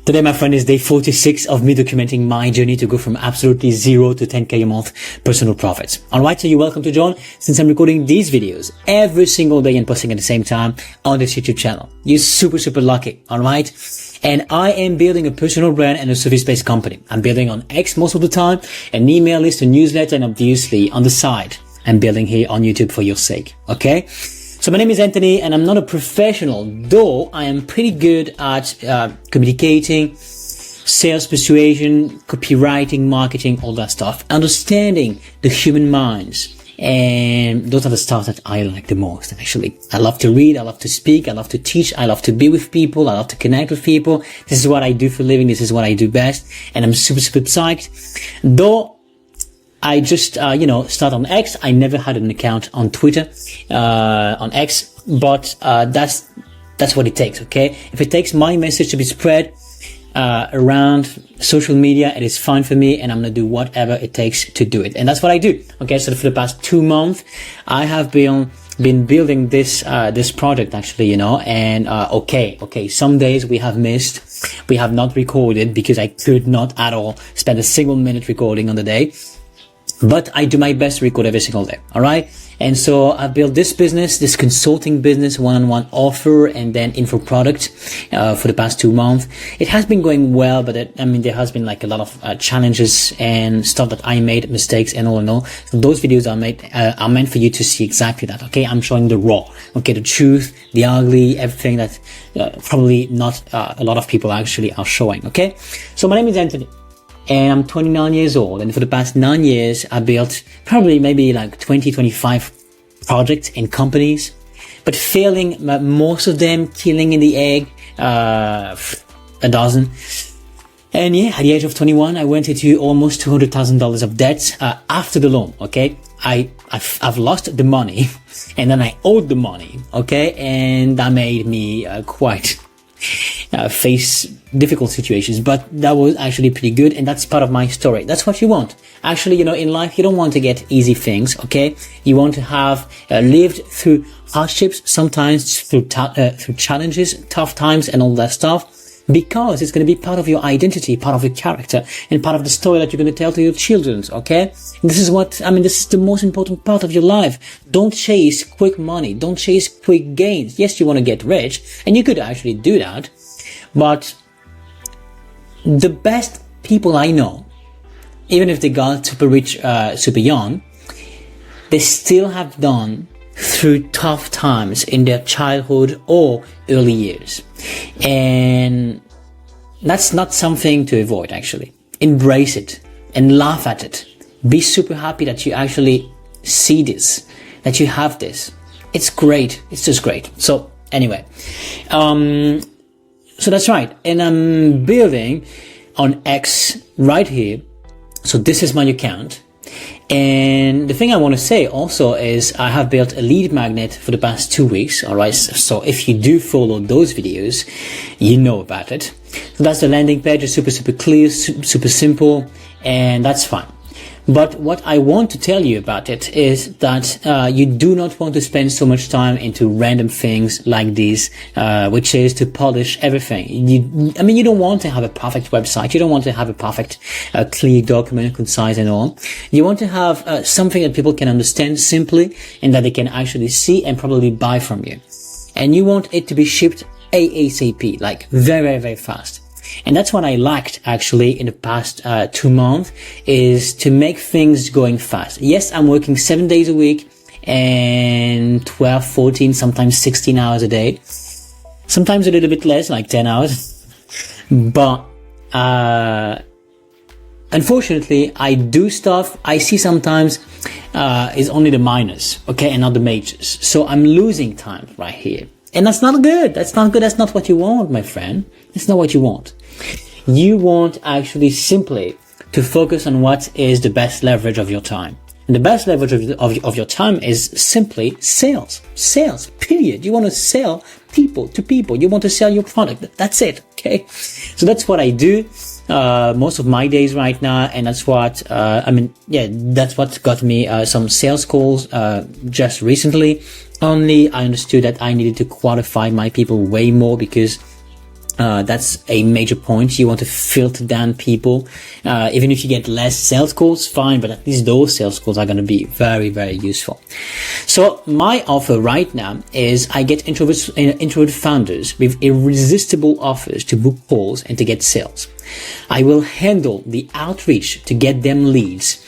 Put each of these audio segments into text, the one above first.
Today, my friend, is day 46 of me documenting my journey to go from absolutely zero to 10K a month personal profits. Alright, so you're welcome to join since I'm recording these videos every single day and posting at the same time on this YouTube channel. You're super lucky, alright? And I am building a personal brand and a service-based company. I'm building on X most of the time, an email list, a newsletter, and obviously on the side, I'm building here on YouTube for your sake, okay? So my name is Anthony and I'm not a professional, though I am pretty good at communicating, sales persuasion, copywriting, marketing, all that stuff, understanding the human minds. And those are the stuff that I like the most, actually. I love to read, I love to speak, I love to teach, I love to be with people, I love to connect with people. This is what I do for a living, this is what I do best, and I'm super psyched. Though I just, start on X. I never had an account on Twitter, on X, but, that's what it takes, okay? If it takes my message to be spread, around social media, it is fine for me, and I'm gonna do whatever it takes to do it. And that's what I do, okay? So for the past 2 months, I have been building this project, actually, and, okay, some days we have not recorded because I could not at all spend a single minute recording on the day. But I do my best to record every single day, alright? And so I've built this business, this consulting business, one-on-one offer, and then info product, for the past 2 months. It has been going well, but there has been like a lot of, challenges and stuff that I made, mistakes and all in all. So those videos are meant for you to see exactly that, okay? I'm showing the raw, okay? The truth, the ugly, everything that, probably not, a lot of people actually are showing, okay? So my name is Anthony. And I'm 29 years old, and for the past 9 years, I built probably maybe like 25 projects and companies, but failing most of them, killing in the egg, a dozen. And yeah, at the age of 21, I went into almost $200,000 of debt, after the loan, okay? I've lost the money, and then I owed the money, okay? And that made me, quite, face difficult situations, but that was actually pretty good, and that's part of my story. That's what you want. Actually, in life, you don't want to get easy things, okay? You want to have lived through hardships, sometimes through challenges, tough times, and all that stuff, because it's going to be part of your identity, part of your character, and part of the story that you're going to tell to your children, okay? This is the most important part of your life. Don't chase quick money. Don't chase quick gains. Yes, you want to get rich, and you could actually do that, but the best people I know, even if they got super rich, super young, they still have done through tough times in their childhood or early years. And that's not something to avoid, actually. Embrace it and laugh at it. Be super happy that you actually see this, that you have this. It's great. It's just great. So anyway, so that's right. And I'm building on X right here. So this is my account. And the thing I want to say also is I have built a lead magnet for the past 2 weeks. Alright. So if you do follow those videos, you know about it. So that's the landing page. It's super clear, super simple, and that's fine. But what I want to tell you about it is that you do not want to spend so much time into random things like these, which is to polish everything. You don't want to have a perfect website. You don't want to have a perfect, clear document, concise and all. You want to have something that people can understand simply and that they can actually see and probably buy from you. And you want it to be shipped ASAP, like very fast. And that's what I lacked actually in the past 2 months, is to make things going fast. Yes, I'm working 7 days a week and 12, 14, sometimes 16 hours a day. Sometimes a little bit less, like 10 hours. But unfortunately, I do stuff I see sometimes is only the minors, okay, and not the majors. So I'm losing time right here. And that's not good. That's not good. That's not what you want, my friend. It's not what you want. You want actually simply to focus on what is the best leverage of your time. And the best leverage of your time is simply sales. Sales, period. You want to sell people to people. You want to sell your product. That's it, okay? So that's what I do most of my days right now, and that's what, that's what got me some sales calls just recently. Only I understood that I needed to qualify my people way more, because That's a major point. You want to filter down people. Even if you get less sales calls, fine, but at least those sales calls are going to be very, very useful. So my offer right now is I get introvert founders with irresistible offers to book calls and to get sales. I will handle the outreach to get them leads,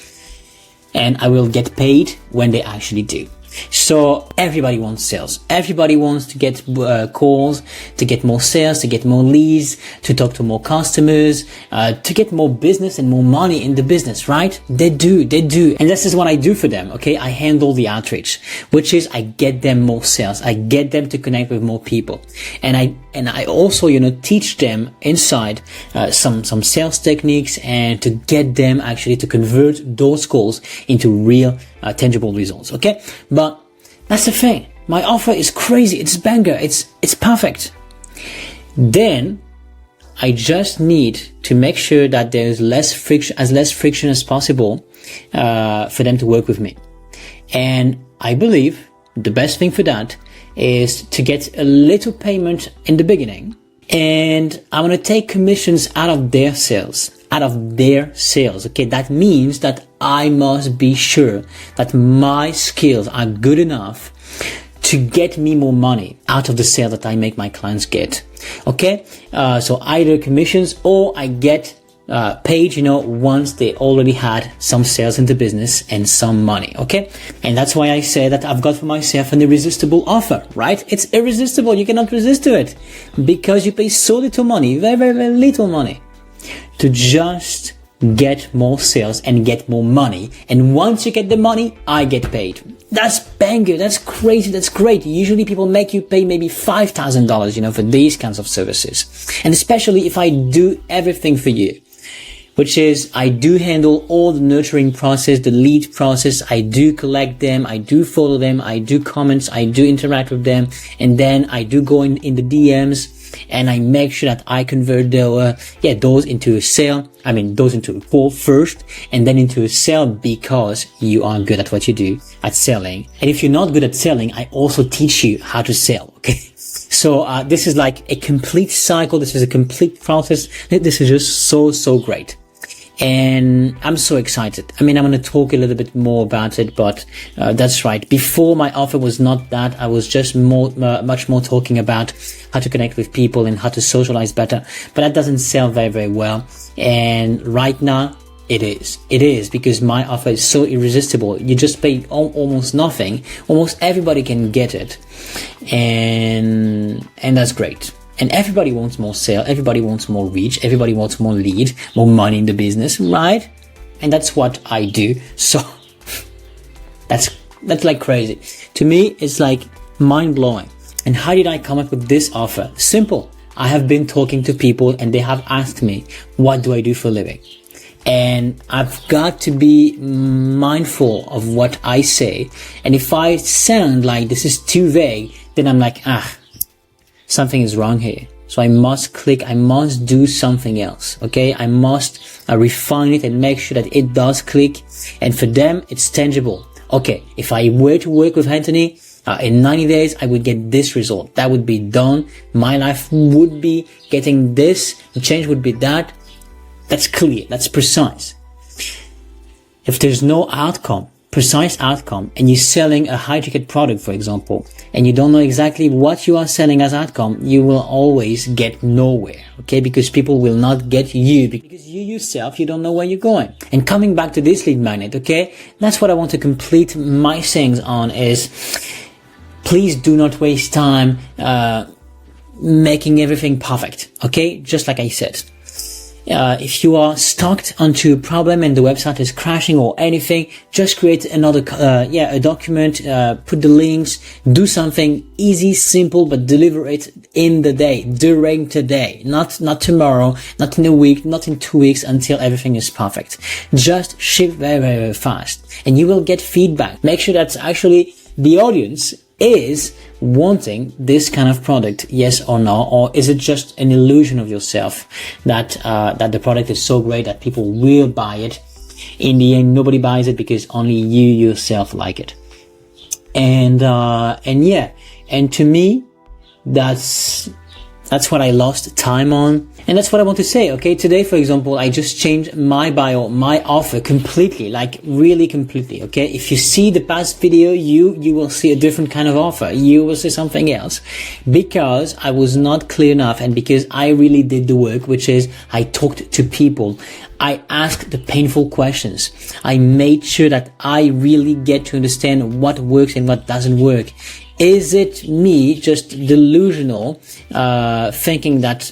and I will get paid when they actually do. So everybody wants sales. Everybody wants to get calls, to get more sales, to get more leads, to talk to more customers, to get more business and more money in the business, right? They do. And this is what I do for them, okay? I handle the outreach, which is I get them more sales. I get them to connect with more people. And I also, teach them inside some sales techniques and to get them actually to convert those calls into real tangible results, okay? But that's the thing. My offer is crazy. It's banger. It's perfect. Then I just need to make sure that there's less friction as possible for them to work with me. And I believe the best thing for that is to get a little payment in the beginning, and I want to take commissions out of their sales. Okay, that means that I must be sure that my skills are good enough to get me more money out of the sale that I make my clients get. Okay, so either commissions or I get paid, once they already had some sales in the business and some money. Okay, and that's why I say that I've got for myself an irresistible offer, right? It's irresistible. You cannot resist to it because you pay so little money, very, very, very little money, to just get more sales and get more money. And once you get the money, I get paid. That's banger. That's crazy. That's great. Usually people make you pay maybe $5,000, for these kinds of services. And especially if I do everything for you, which is I do handle all the nurturing process, the lead process. I do collect them. I do follow them. I do comments. I do interact with them. And then I do go in the DMs. And I make sure that I convert those into a sale. Those into a call first and then into a sale, because you are good at what you do at selling. And if you're not good at selling, I also teach you how to sell. Okay. So, this is like a complete cycle. This is a complete process. This is just so great. And I'm so excited. I'm going to talk a little bit more about it, but that's right. Before, my offer was not that. I was just much more talking about how to connect with people and how to socialize better. But that doesn't sell very, very well. And right now, it is because my offer is so irresistible. You just pay almost nothing. Almost everybody can get it. And that's great. And everybody wants more sale, everybody wants more reach, everybody wants more lead, more money in the business, right? And that's what I do. So that's like crazy. To me, it's like mind blowing. And how did I come up with this offer? Simple. I have been talking to people and they have asked me, what do I do for a living? And I've got to be mindful of what I say. And if I sound like this is too vague, then I'm like, something is wrong here. So I must do something else. Okay. I must refine it and make sure that it does click. And for them, it's tangible. Okay. If I were to work with Anthony, in 90 days, I would get this result. That would be done. My life would be getting this. The change would be that. That's clear. That's precise. If there's no precise outcome, and you're selling a high-ticket product, for example, and you don't know exactly what you are selling as outcome, you will always get nowhere, okay? Because people will not get you, because you yourself, you don't know where you're going. And coming back to this lead magnet, okay? That's what I want to complete my sayings on is, please do not waste time, making everything perfect, okay? Just like I said. If you are stuck onto a problem and the website is crashing or anything, just create another, a document, put the links, do something easy, simple, but deliver it in the day, during today, not tomorrow, not in a week, not in 2 weeks, until everything is perfect. Just ship very, very, very fast and you will get feedback. Make sure that actually the audience is wanting this kind of product, yes or no, or is it just an illusion of yourself that the product is so great that people will buy it? In the end, nobody buys it because only you yourself like it. And to me, that's That's what I lost time on. And that's what I want to say, okay? Today, for example, I just changed my bio, my offer completely, like really completely, okay? If you see the past video, you will see a different kind of offer. You will see something else. Because I was not clear enough and because I really did the work, which is I talked to people. I asked the painful questions. I made sure that I really get to understand what works and what doesn't work. Is it me just delusional, thinking that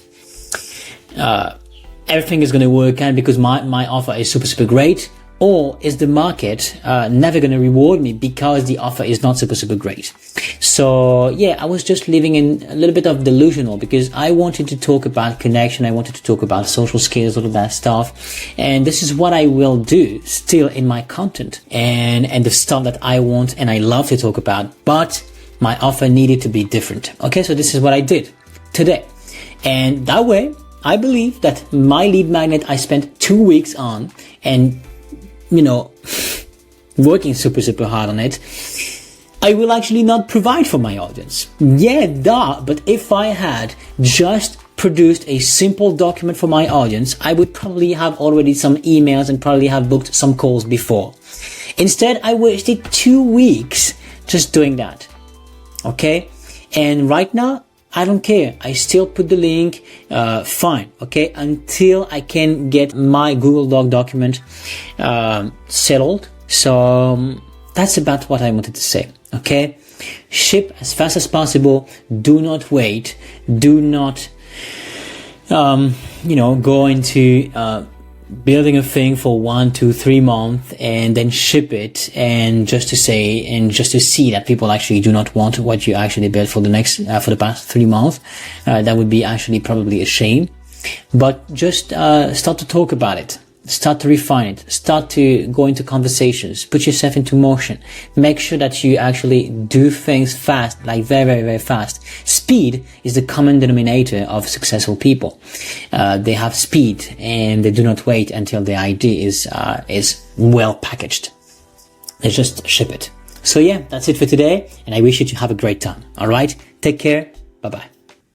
everything is going to work out because my offer is super great? Or is the market never going to reward me because the offer is not super great? So yeah, I was just living in a little bit of delusional because I wanted to talk about connection. I wanted to talk about social skills, all of that stuff. And this is what I will do still in my content and the stuff that I want and I love to talk about. But my offer needed to be different. Okay, so this is what I did today. And that way, I believe that my lead magnet I spent 2 weeks on and, you know, working super hard on it, I will actually not provide for my audience. Yeah, duh, but if I had just produced a simple document for my audience, I would probably have already some emails and probably have booked some calls before. Instead, I wasted 2 weeks just doing that. Okay, and right now I don't care. I still put the link, fine. Okay, until I can get my Google Doc document settled. So that's about what I wanted to say. Okay, ship as fast as possible. Do not wait. Do not, go into building a thing for 1, 2, 3 months and then ship it and just to see that people actually do not want what you actually built for the past 3 months. That would be actually probably a shame, but just start to talk about it. Start to refine it. Start to go into conversations. Put yourself into motion. Make sure that you actually do things fast, like very fast. Speed is the common denominator of successful people. They have speed and they do not wait until the idea is well packaged. They just ship it. So yeah, that's it for today. And I wish you to have a great time. All right. Take care. Bye bye.